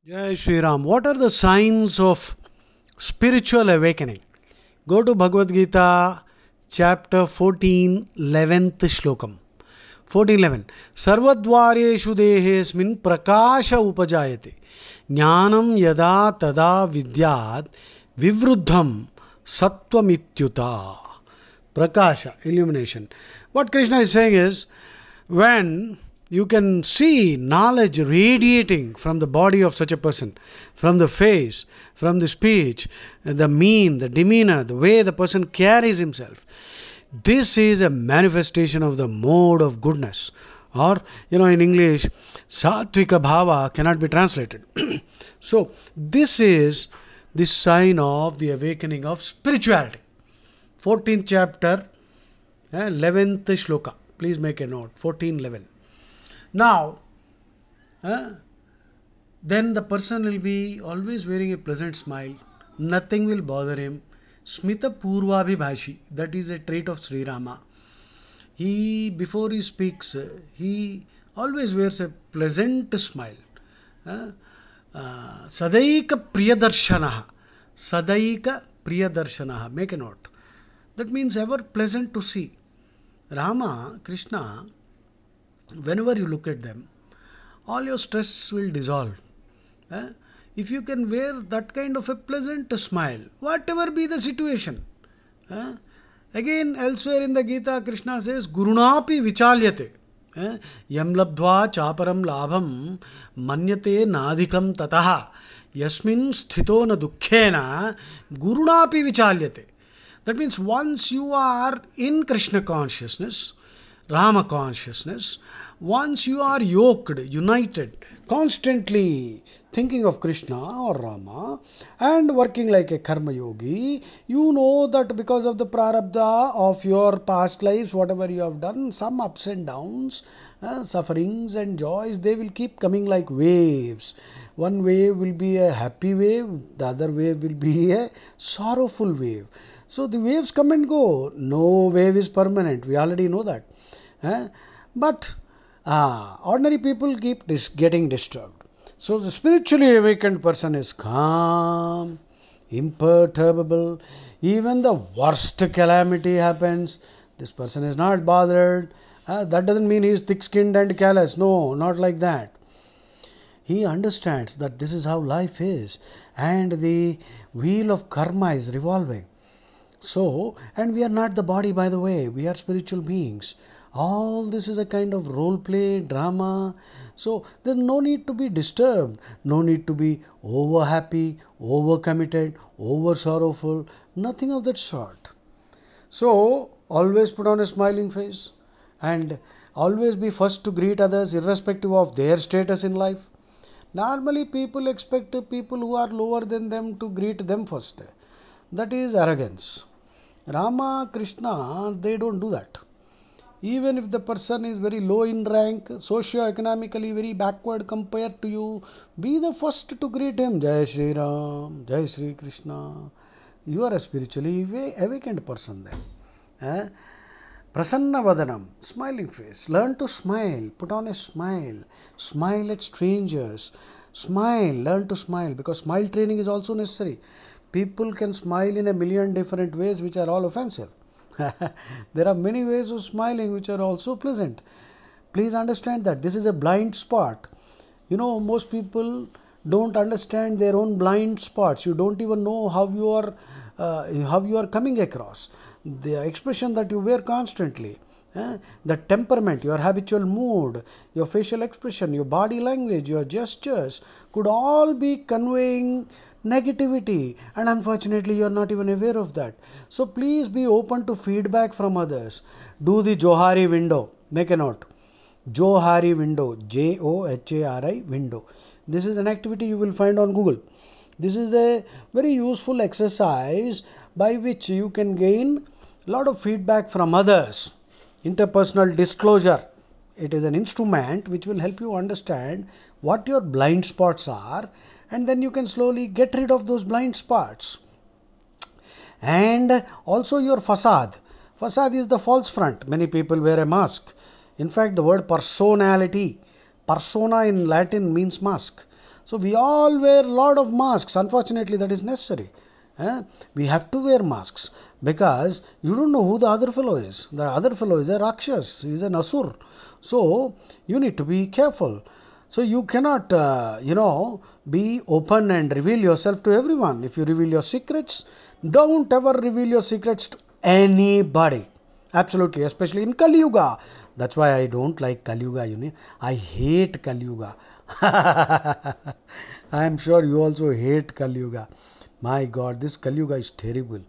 Jai Shri Ram. What are the signs of spiritual awakening? Go to Bhagavad Gita, chapter 14, 11th shlokam. 14:11. Sarvadvareshu dehesmin prakasha upajayate. Jnanam yada tada vidyat vivruddham sattvamityuta. Prakasha, illumination. What Krishna is saying is, when you can see knowledge radiating from the body of such a person, from the face, from the speech, the mien, the demeanor, the way the person carries himself. This is a manifestation of the mode of goodness. Or, in English, Satvika Bhava cannot be translated. So, this is the sign of the awakening of spirituality. 14th chapter, 11th shloka. Please make a note. 14:11. Now, then the person will be always wearing a pleasant smile. Nothing will bother him. Smita Purvabhibhashi. That is a trait of Sri Rama. Before he speaks, he always wears a pleasant smile. Sadaika Priyadarshanaha. Sadaika Priyadarshanaha. Make a note. That means ever pleasant to see. Rama, Krishna, whenever you look at them, all your stress will dissolve. If you can wear that kind of a pleasant smile, whatever be the situation. Again, elsewhere in the Gita, Krishna says, Gurunapi vichalyate. Yam labdva chaparam labham manyate nadhikam tataha. Yasmin sthito na dukkhena gurunapi vichalyate. That means once you are in Krishna consciousness, Rama consciousness, once you are yoked, united, constantly thinking of Krishna or Rama and working like a karma yogi, you know that because of the prarabdha of your past lives, whatever you have done, some ups and downs, sufferings and joys, they will keep coming like waves. One wave will be a happy wave, the other wave will be a sorrowful wave. So the waves come and go. No wave is permanent. We already know that. But ordinary people keep getting disturbed. So the spiritually awakened person is calm, imperturbable. Even the worst calamity happens, this person is not bothered. That doesn't mean he is thick-skinned and callous. No, not like that. He understands that this is how life is and the wheel of karma is revolving. So, and we are not the body, by the way, we are spiritual beings. All this is a kind of role play, drama. So, there's no need to be disturbed, no need to be over happy, over committed, over sorrowful, nothing of that sort. So, always put on a smiling face and always be first to greet others irrespective of their status in life. Normally, people expect people who are lower than them to greet them first. That is arrogance. Rama, Krishna, they don't do that. Even if the person is very low in rank, socio-economically very backward compared to you, be the first to greet him. Jai Shri Ram, Jai Shri Krishna. You are a spiritually awakened person then. Prasanna Vadanam, smiling face. Learn to smile, put on a smile. Smile at strangers. Smile, learn to smile, because smile training is also necessary. People can smile in a million different ways which are all offensive. There are many ways of smiling which are also pleasant. Please understand that this is a blind spot. Most people don't understand their own blind spots. You don't even know how you are coming across. The expression that you wear constantly, the temperament, your habitual mood, your facial expression, your body language, your gestures could all be conveying negativity, and unfortunately you are not even aware of that. So please be open to feedback from others. Do the Johari window. Make a note. Johari window. Johari window. This is an activity you will find on Google. This is a very useful exercise by which you can gain a lot of feedback from others. Interpersonal disclosure. It is an instrument which will help you understand what your blind spots are, and then you can slowly get rid of those blind spots. And also your facade. Facade is the false front. Many people wear a mask. In fact, the word personality, persona in Latin means mask. So we all wear a lot of masks. Unfortunately, that is necessary. We have to wear masks because you don't know who the other fellow is. The other fellow is a Rakshas, he is an Asur. So you need to be careful. So you cannot, be open and reveal yourself to everyone. If you reveal your secrets, don't ever reveal your secrets to anybody. Absolutely, especially in Kali Yuga. That's why I don't like Kali Yuga. I hate Kali Yuga. I am sure you also hate Kali Yuga. My God, this Kali Yuga is terrible.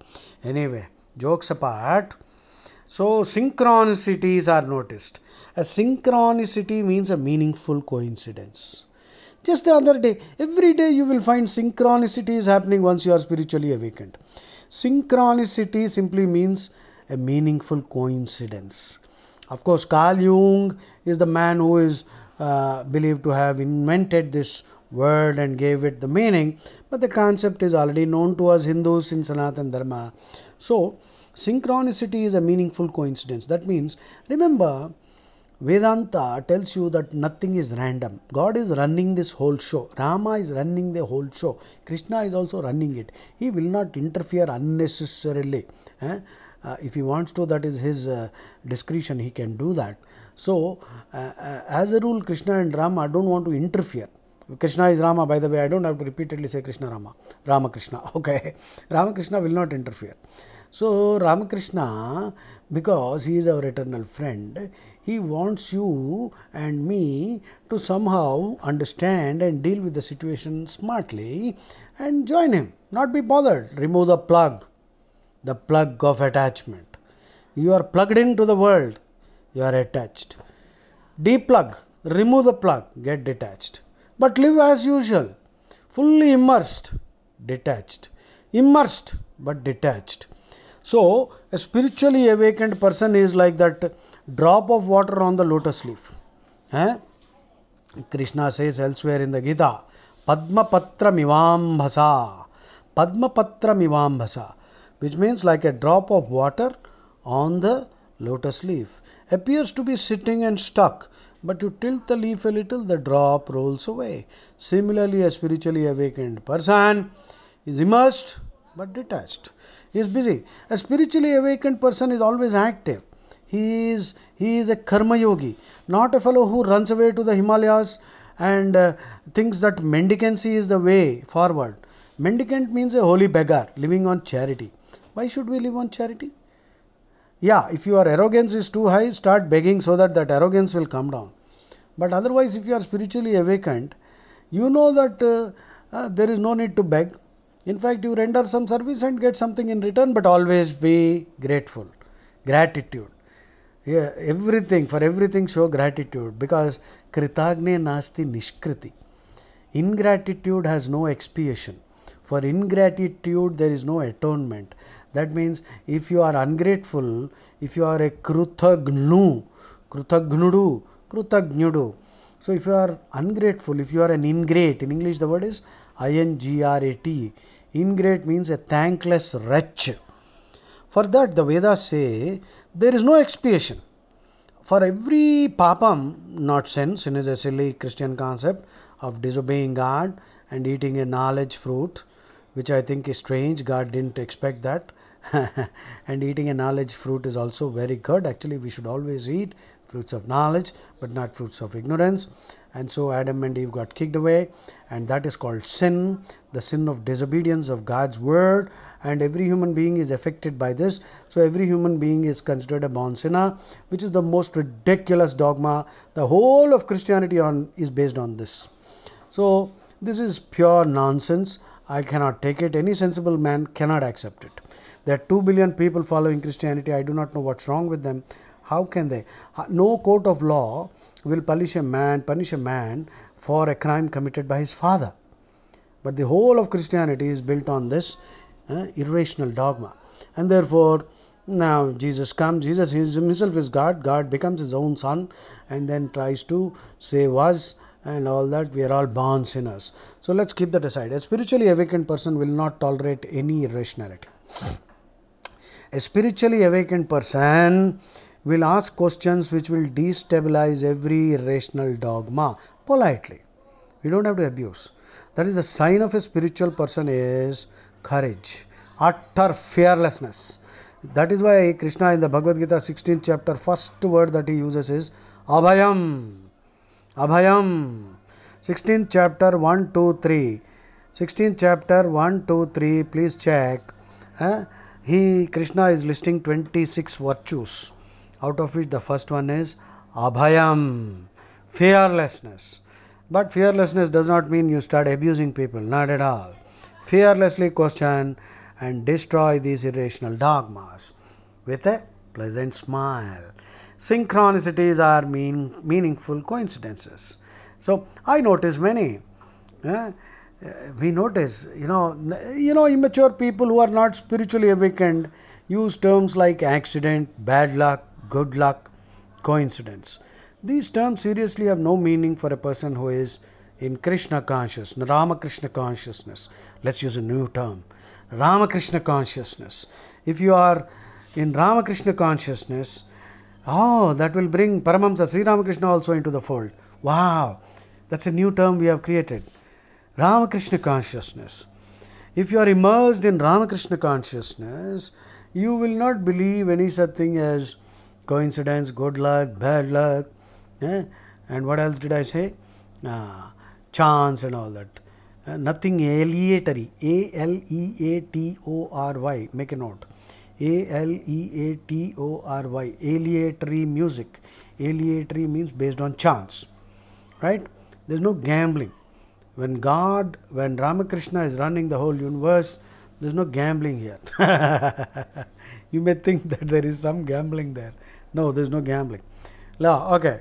Anyway, jokes apart. So synchronicities are noticed. A synchronicity means a meaningful coincidence. Just the other day, every day you will find synchronicities happening once you are spiritually awakened. Synchronicity simply means a meaningful coincidence. Of course, Carl Jung is the man who is believed to have invented this word and gave it the meaning, but the concept is already known to us Hindus in Sanatana Dharma. So, synchronicity is a meaningful coincidence. That means, remember, Vedanta tells you that nothing is random. God is running this whole show. Rama is running the whole show. Krishna is also running it. He will not interfere unnecessarily. If he wants to, that is his discretion. He can do that. So, as a rule, Krishna and Rama don't want to interfere. Krishna is Rama, by the way. I don't have to repeatedly say Krishna Rama. Rama Krishna. Okay. Rama Krishna will not interfere. So, Ramakrishna, because he is our eternal friend, he wants you and me to somehow understand and deal with the situation smartly and join him. Not be bothered. Remove the plug of attachment. You are plugged into the world. You are attached. Deplug. Remove the plug. Get detached. But live as usual. Fully immersed. Detached. Immersed but detached. So, a spiritually awakened person is like that drop of water on the lotus leaf. Krishna says elsewhere in the Gita, Padma Patra Mivambhasa. Padma Patra Mivambhasa, which means like a drop of water on the lotus leaf. Appears to be sitting and stuck, but you tilt the leaf a little, the drop rolls away. Similarly, a spiritually awakened person is immersed but detached. He is busy. A spiritually awakened person is always active. He is a karma yogi, not a fellow who runs away to the Himalayas and thinks that mendicancy is the way forward. Mendicant means a holy beggar living on charity. Why should we live on charity? Yeah, if your arrogance is too high, start begging so that arrogance will come down. But otherwise, if you are spiritually awakened, you know that there is no need to beg. In fact, you render some service and get something in return, but always be grateful. Gratitude. Yeah, for everything show gratitude, because kritagne nasti nishkriti. Ingratitude has no expiation. For ingratitude, there is no atonement. That means if you are ungrateful, if you are a krutagnu, krutagnudu. So if you are ungrateful, if you are an ingrate, in English the word is ingrat. Ingrate means a thankless wretch. For that, the Vedas say there is no expiation. For every papam, not sin is a silly Christian concept of disobeying God and eating a knowledge fruit, which I think is strange. God didn't expect that. And eating a knowledge fruit is also very good. Actually, we should always eat fruits of knowledge, but not fruits of ignorance. And so Adam and Eve got kicked away, and that is called sin, the sin of disobedience of God's word, and every human being is affected by this. So every human being is considered a born sinner, which is the most ridiculous dogma. The whole of Christianity is based on this. So this is pure nonsense. I cannot take it. Any sensible man cannot accept it. There are 2 billion people following Christianity. I do not know what's wrong with them. How can they? No court of law will punish a man for a crime committed by his father. But the whole of Christianity is built on this irrational dogma. And therefore, now Jesus comes. Jesus himself is God. God becomes his own son and then tries to save us and all that. We are all born sinners. So let's keep that aside. A spiritually awakened person will not tolerate any irrationality. A spiritually awakened person will ask questions which will destabilize every irrational dogma politely. We don't have to abuse. That is the sign of a spiritual person is courage, utter fearlessness. That is why Krishna in the Bhagavad Gita 16th chapter, first word that he uses is Abhayam. Abhayam. 16th chapter 1, 2, 3. 16th chapter 1, 2, 3. Please check. Krishna is listing 26 virtues, out of which the first one is Abhayam, fearlessness. But fearlessness does not mean you start abusing people, not at all. Fearlessly question and destroy these irrational dogmas with a pleasant smile. Synchronicities are meaningful coincidences. So I notice many. We notice, immature people who are not spiritually awakened use terms like accident, bad luck, good luck, coincidence. These terms seriously have no meaning for a person who is in Krishna consciousness, Ramakrishna consciousness. Let's use a new term, Ramakrishna consciousness. If you are in Ramakrishna consciousness, that will bring Paramahamsa Sri Ramakrishna also into the fold. Wow, that's a new term we have created. Ramakrishna consciousness. If you are immersed in Ramakrishna consciousness, you will not believe any such thing as coincidence, good luck, bad luck, and what else did I say? Chance and all that. Nothing aleatory. A-L-E-A-T-O-R-Y. Make a note. A-L-E-A-T-O-R-Y. Aleatory music. Aleatory means based on chance. Right? There is no gambling. When Ramakrishna is running the whole universe, there is no gambling here. You may think that there is some gambling there. No, there is no gambling. Okay.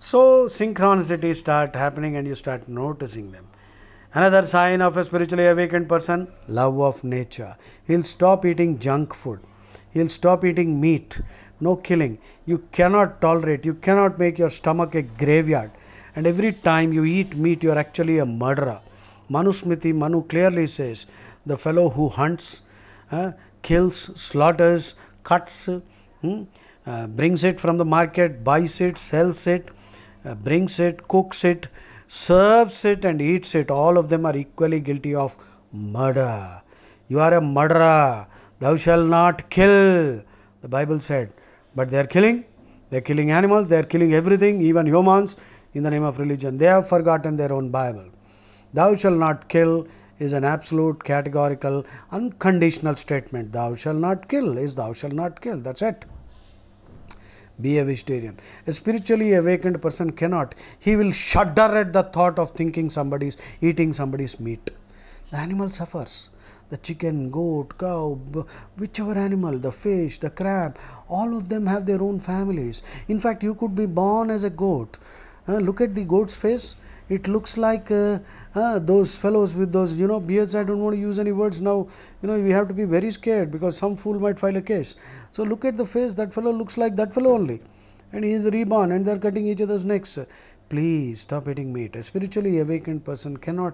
So synchronicities start happening and you start noticing them. Another sign of a spiritually awakened person, love of nature. He'll stop eating junk food. He'll stop eating meat. No killing. You cannot tolerate. You cannot make your stomach a graveyard. And every time you eat meat, you are actually a murderer. Manusmriti, Manu clearly says, the fellow who hunts, kills, slaughters, cuts, brings it from the market, buys it, sells it, brings it, cooks it, serves it and eats it. All of them are equally guilty of murder. You are a murderer. Thou shalt not kill, the Bible said. But they are killing. They are killing animals. They are killing everything, even humans, in the name of religion. They have forgotten their own Bible. Thou shalt not kill is an absolute, categorical, unconditional statement. Thou shalt not kill is thou shalt not kill. That's it. Be a vegetarian. A spiritually awakened person cannot. He will shudder at the thought of eating somebody's meat. The animal suffers. The chicken, goat, cow, whichever animal, the fish, the crab, all of them have their own families. In fact, you could be born as a goat. Look at the goat's face. It looks like those fellows with those, beards. I don't want to use any words now. We have to be very scared because some fool might file a case. So look at the face. That fellow looks like that fellow only. And he is reborn and they are cutting each other's necks. Please stop eating meat. A spiritually awakened person cannot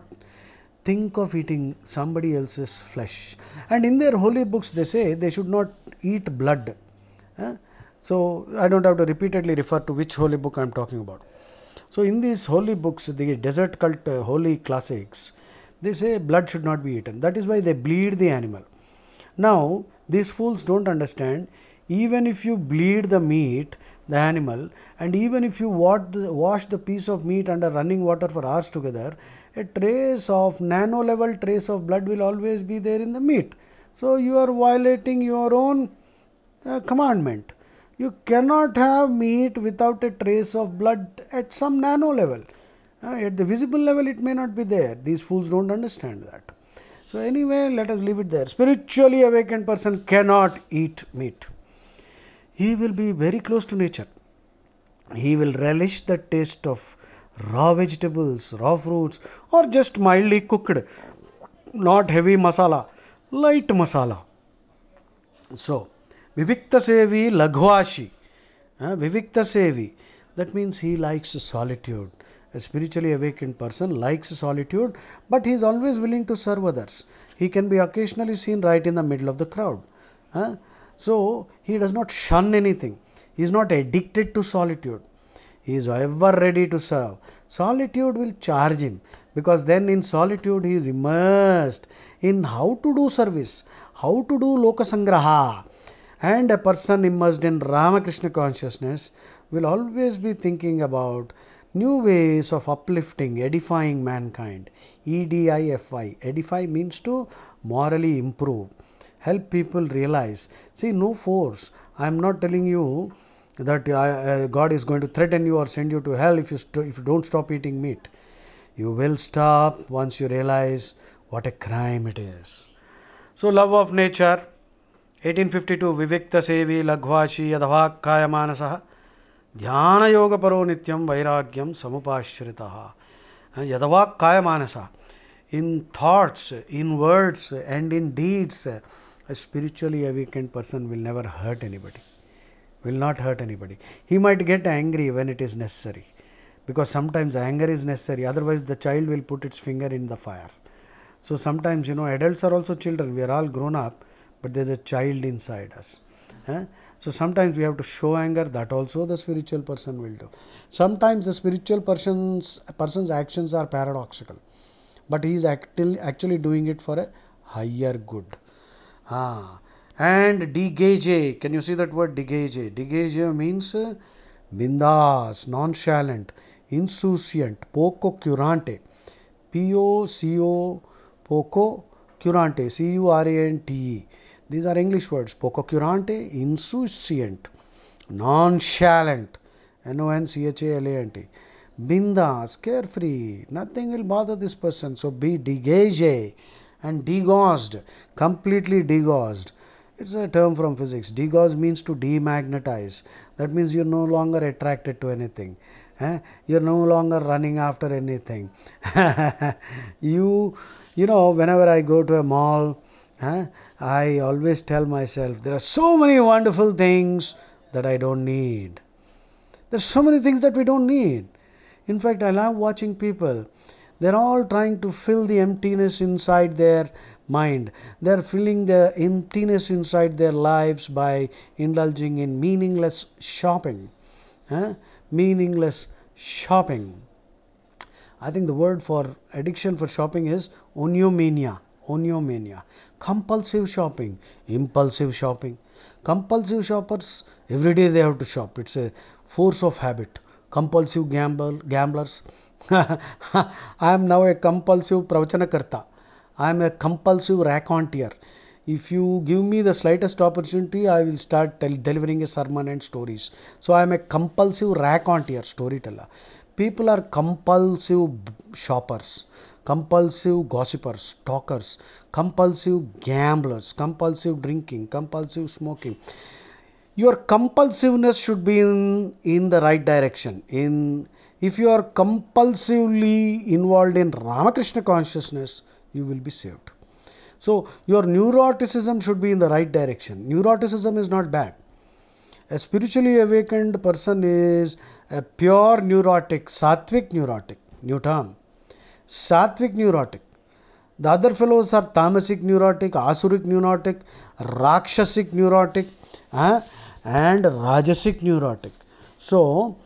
think of eating somebody else's flesh. And in their holy books, they say they should not eat blood. So I don't have to repeatedly refer to which holy book I am talking about. So in these holy books, the desert cult holy classics, they say blood should not be eaten. That is why they bleed the animal. Now, these fools don't understand, even if you bleed the meat, the animal, and even if you wash the piece of meat under running water for hours together, a nano level trace of blood will always be there in the meat. So you are violating your own commandment. You cannot have meat without a trace of blood at some nano level. At the visible level, it may not be there. These fools don't understand that. So anyway, let us leave it there. Spiritually awakened person cannot eat meat. He will be very close to nature. He will relish the taste of raw vegetables, raw fruits, or just mildly cooked. Not heavy masala, light masala. So, Vivikta Sevi Laghvashi. Vivikta Sevi. That means he likes solitude. A spiritually awakened person likes solitude, but he is always willing to serve others. He can be occasionally seen right in the middle of the crowd. So, he does not shun anything. He is not addicted to solitude. He is ever ready to serve. Solitude will charge him, because then in solitude he is immersed in how to do service, how to do lokasangraha. And a person immersed in Ramakrishna consciousness will always be thinking about new ways of uplifting, edifying mankind. EDIFI. Edify means to morally improve, help people realize. See, no force. I am not telling you that God is going to threaten you or send you to hell if you don't stop eating meat. You will stop once you realize what a crime it is. So, love of nature. 1852 Vivikta Sevi Laghvashi Yadhavak Kaya Manasah Dhyana Yoga Paro Nityam Vairagyam Samupashritaha. Yadhavak Kaya Manasa. In thoughts, in words, and in deeds, a spiritually awakened person will never hurt anybody. Will not hurt anybody. He might get angry when it is necessary, because sometimes anger is necessary, otherwise the child will put its finger in the fire. So sometimes, adults are also children. We are all grown up, but there is a child inside us. So sometimes we have to show anger. That also the spiritual person will do. Sometimes the spiritual person's actions are paradoxical, but he is actually doing it for a higher good. And digage. Can you see that word digage? Digage means bindas, nonchalant, insouciant, poco curante. P-O-C-O, poco curante, C-U-R-A-N-T-E. These are English words. Poco curante, insouciant, nonchalant, N-O-N-C-H-A-L-A-N-T. Bindas, carefree, nothing will bother this person. So be degage and degaussed, completely degaussed. It's a term from physics. Degauss means to demagnetize. That means you're no longer attracted to anything. You're no longer running after anything. Whenever I go to a mall, I always tell myself, there are so many wonderful things that I don't need. There's so many things that we don't need. In fact, I love watching people. They're all trying to fill the emptiness inside their mind. They're filling the emptiness inside their lives by indulging in meaningless shopping. Meaningless shopping. I think the word for addiction for shopping is oniomania. Oniomania. Compulsive shopping. Impulsive shopping. Compulsive shoppers, every day they have to shop. It's a force of habit. Compulsive gamblers. I am now a compulsive pravachanakarta. I am a compulsive raconteur. If you give me the slightest opportunity, I will start delivering a sermon and stories. So I am a compulsive raconteur, storyteller. People are compulsive shoppers, compulsive gossipers, talkers, compulsive gamblers, compulsive drinking, compulsive smoking. Your compulsiveness should be in the right direction. If you are compulsively involved in Ramakrishna consciousness, you will be saved. So your neuroticism should be in the right direction. Neuroticism is not bad. A spiritually awakened person is a pure neurotic, sattvic neurotic. New term. Sattvic neurotic. The other fellows are tamasic neurotic, asuric neurotic, rakshasic neurotic, and rajasic neurotic. So,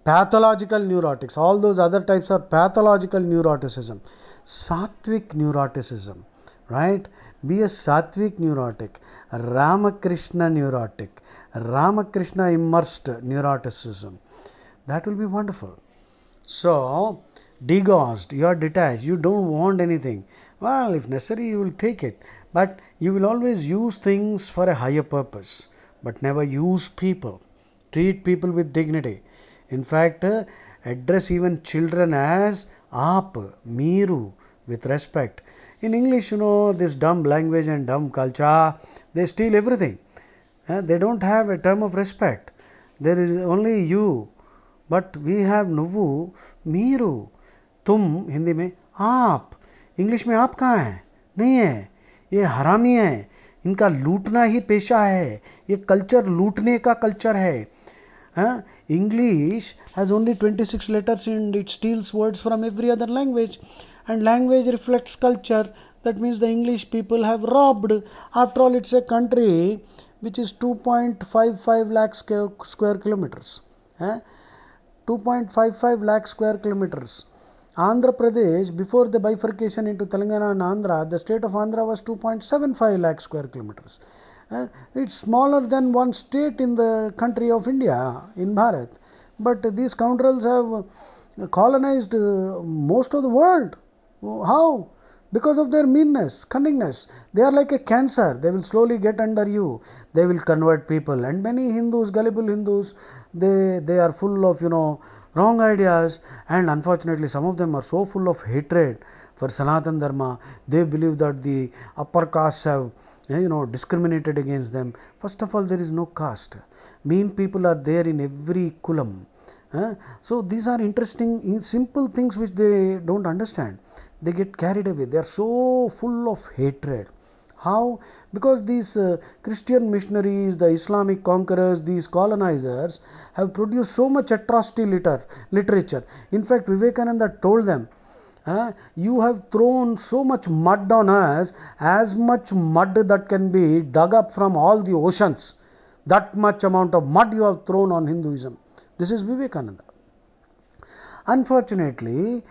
pathological neurotics, all those other types are pathological neuroticism. Sattvic neuroticism, right? Be a sattvic neurotic, Ramakrishna neurotic, Ramakrishna immersed neuroticism. That will be wonderful. So, degaussed, you are detached, you don't want anything. Well, if necessary, you will take it. But you will always use things for a higher purpose, but never use people. Treat people with dignity. In fact, address even children as aap, meeru, with respect. In English, this dumb language and dumb culture, they steal everything. They don't have a term of respect. There is only you. But we have nuvu, meeru, tum, Hindi mein, aap. English में आप कहाँ हैं? नहीं है. ये हरामी है. इनका लूटना ही पेशा है. ये कल्चर लूटने का कल्चर है. English has only 26 letters and it steals words from every other language. And language reflects culture. That means the English people have robbed. After all, it's a country which is 2.55 lakh square kilometers. 2.55 lakh square kilometers. Andhra Pradesh, before the bifurcation into Telangana and Andhra, the state of Andhra was 2.75 lakh square kilometers. It's smaller than one state in the country of India, in Bharat. But these scoundrels have colonized most of the world. How? Because of their meanness, cunningness. They are like a cancer. They will slowly get under you. They will convert people. And many Hindus, gullible Hindus, they are full of, wrong ideas. And unfortunately, some of them are so full of hatred for Sanatan Dharma. They believe that the upper castes have, discriminated against them. First of all, there is no caste. Mean people are there in every kulam. So these are interesting, simple things which they don't understand. They get carried away. They are so full of hatred. How? Because these Christian missionaries, the Islamic conquerors, these colonizers have produced so much atrocity literature. In fact, Vivekananda told them, you have thrown so much mud on us, as much mud that can be dug up from all the oceans. That much amount of mud you have thrown on Hinduism. This is Vivekananda. Unfortunately,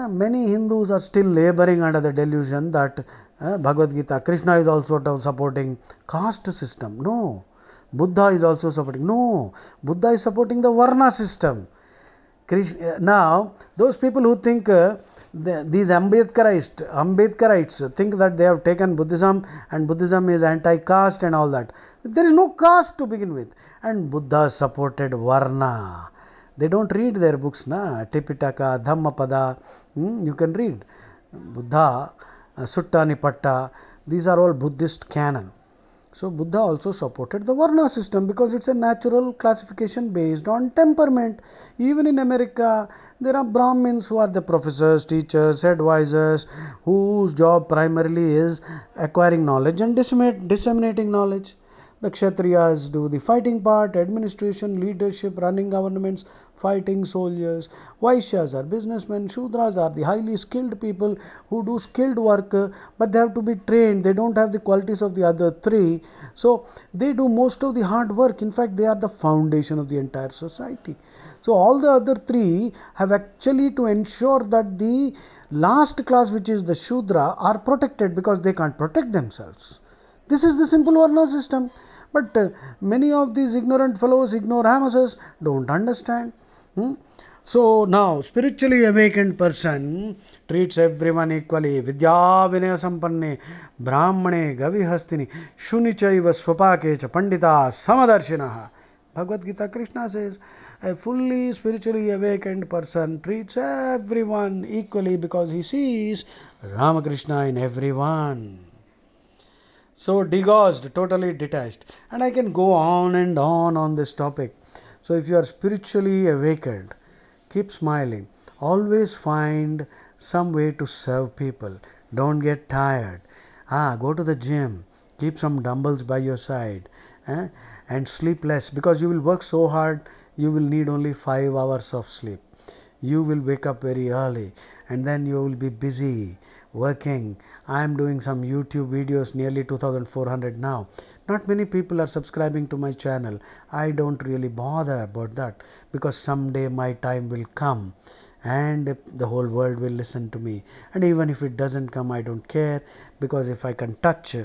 many Hindus are still laboring under the delusion that Bhagavad Gita, Krishna is also supporting caste system. No. Buddha is also supporting. No. Buddha is supporting the Varna system. Now, those people who think these Ambedkarites think that they have taken Buddhism and Buddhism is anti-caste and all that. There is no caste to begin with. And Buddha supported Varna. They don't read their books, Tipitaka, Dhammapada. You can read. Buddha, Sutta Nipatta. These are all Buddhist canon. So Buddha also supported the Varna system because it's a natural classification based on temperament. Even in America, there are Brahmins who are the professors, teachers, advisors, whose job primarily is acquiring knowledge and disseminating knowledge. The Kshatriyas do the fighting part, administration, leadership, running governments, fighting soldiers. Vaishyas are businessmen. Shudras are the highly skilled people who do skilled work, but they have to be trained. They don't have the qualities of the other three. So they do most of the hard work. In fact, they are the foundation of the entire society. So all the other three have actually to ensure that the last class, which is the Shudra, are protected because they can't protect themselves. This is the simple Varna system. But many of these ignorant fellows, ignoramuses, don't understand. So now, spiritually awakened person treats everyone equally. Vidya vinaya sampanne, brahmane gavihastini, shunichaiva swapakecha pandita samadarshinaha. Bhagavad Gita, Krishna says, a fully spiritually awakened person treats everyone equally because he sees Ramakrishna in everyone. So degaussed, totally detached. And I can go on and on this topic. So if you are spiritually awakened, keep smiling. Always find some way to serve people. Don't get tired. Go to the gym. Keep some dumbbells by your side. And sleep less, because you will work so hard, you will need only 5 hours of sleep. You will wake up very early and then you will be busy working. I am doing some YouTube videos, nearly 2,400 now. Not many people are subscribing to my channel. I don't really bother about that, because someday my time will come and the whole world will listen to me. And even if it doesn't come, I don't care, because if I can touch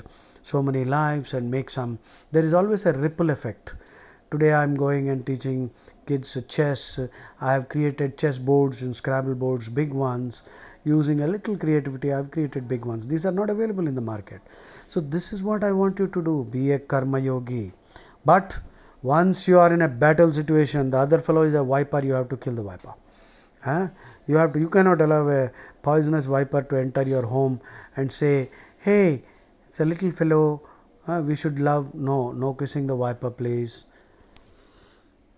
so many lives and make some, there is always a ripple effect. Today I am going and teaching kids chess. I have created chess boards and Scrabble boards, big ones. Using a little creativity, I have created big ones. These are not available in the market. So this is what I want you to do. Be a karma yogi. But once you are in a battle situation, the other fellow is a viper, you have to kill the viper. You cannot allow a poisonous viper to enter your home and say, hey, it's a little fellow, we should love. No kissing the viper, please.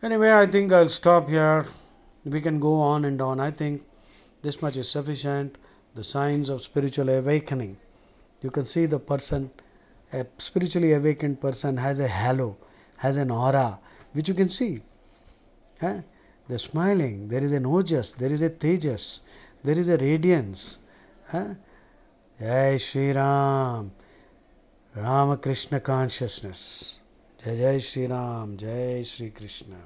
Anyway, I think I'll stop here. We can go on and on. I think this much is sufficient. The signs of spiritual awakening. You can see the person, a spiritually awakened person has a halo, has an aura, which you can see. They're smiling. There is an ojas, there is a tejas, there is a radiance. Jai Shri Ram. Ramakrishna consciousness. Jai Jai Shri Ram. Jai Shri Krishna.